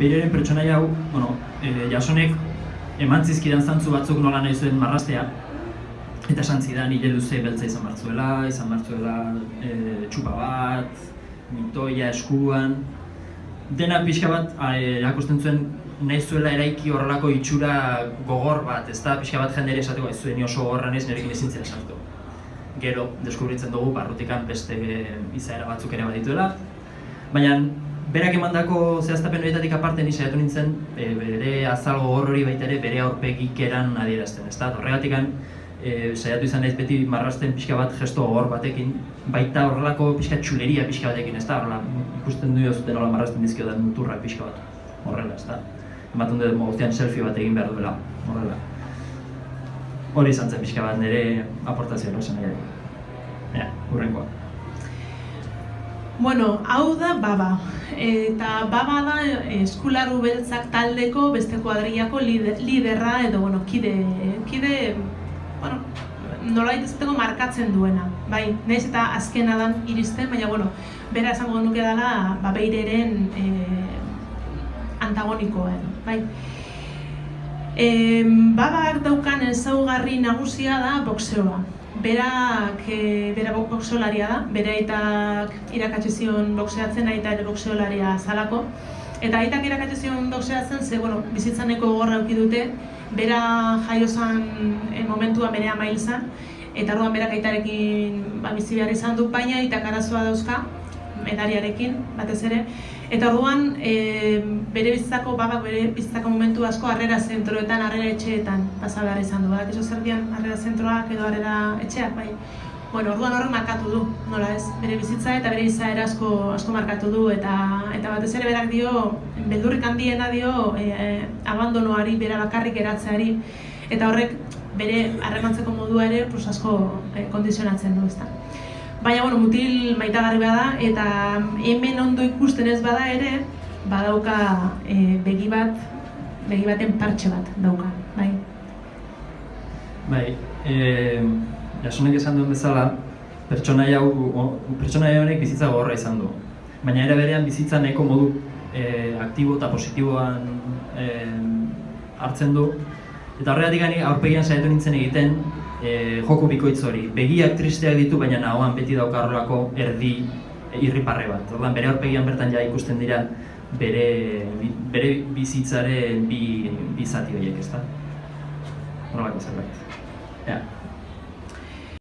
Beireren pertsonaia hau, Jasonek eman zizkidan zantzu batzuk nola nahi zuen marrastea, eta esan zidan hile luze beltza izan martzuela txupa bat, mitoia eskuan, dena pixka bat erakusten zuen nahi zuela eraiki horrelako itxura gogor bat, ez da pixka bat jendere esateko ez zuen oso gogorran ez nirekin ezin zela sartu. Gero, deskubritzen dugu barrutikan beste izaera batzuk ere badituela, baina berak emandako zehaztapen horietatik aparte ni saiatu nintzen bere azal gogor hori baita ere bere aurpegik eran adierazten, ez da? Horregatik saiatu izan naiz beti marrasten pixka bat gesto gogor batekin, baita horrelako pixka txuleria pixka batekin, ez da? Horrela, ikusten du zuten nola marrasten dizkio da muturrak pixka bat, horrela, ez da? Ematen dut guztian selfie bat egin behar duela, horrela. Hori izan zen pixka bat nire aportazioa esan nahi. Hurrengoa. Bueno, hau da Baba. Eta Baba da Eskularu Beltzak taldeko beste kuadrillako liderra edo, kide, nolabait ezateko markatzen duena. Bai, nahiz eta azkena dan iristen, baina, bera esango nuke dela Beireren antagonikoa, bai. Babak daukan ezaugarri nagusia da boxeoa. Bera boxeolaria da, bere aitak irakatsi zion boxeatzen, aita ere boxeolaria zalako. Eta aitak irakatsi zion boxeatzen, ze, bizitzaneko gogorra eduki dute, bera jaiozan momentua bere ama hil zen, eta orduan berak aitarekin bizi behar izan du, baina aitak arazoa dauzka, edariarekin, batez ere. Eta orduan, bere bizitzako momentu asko harrera zentroetan, harrera etxeetan pasa behar izan du. Badakizu zer dian harrera zentroak edo harrera etxeak, bai. Orduan horrek markatu du, nola ez, bere bizitza eta bere izaera asko markatu du, eta batez ere berak dio, beldurrik handiena dio, abandonoari, bera bakarrik geratzeari, eta horrek bere harremantzeko modua ere asko kondizionatzen du, ezta. Baina, mutil maitagarri bada, eta hemen ondo ikusten ez bada ere, badauka begi baten partxe bat dauka, bai. Bai, Jasonek esan duen bezala, pertsonaia honek bizitza gogorra izan du. Baina era berean bizitza nahiko modu aktibo eta positiboan hartzen du. Eta horregatik aurpegian saiatu nintzen egiten joko bikoitz hori. Begiak tristeak ditu, baina nahoan beti dauka horrelako erdi irriparre bat. Orduan bere aurpegian bertan ja ikusten dira bere bizitzaren bi zati horiek, ezta? Horrelako zerbait.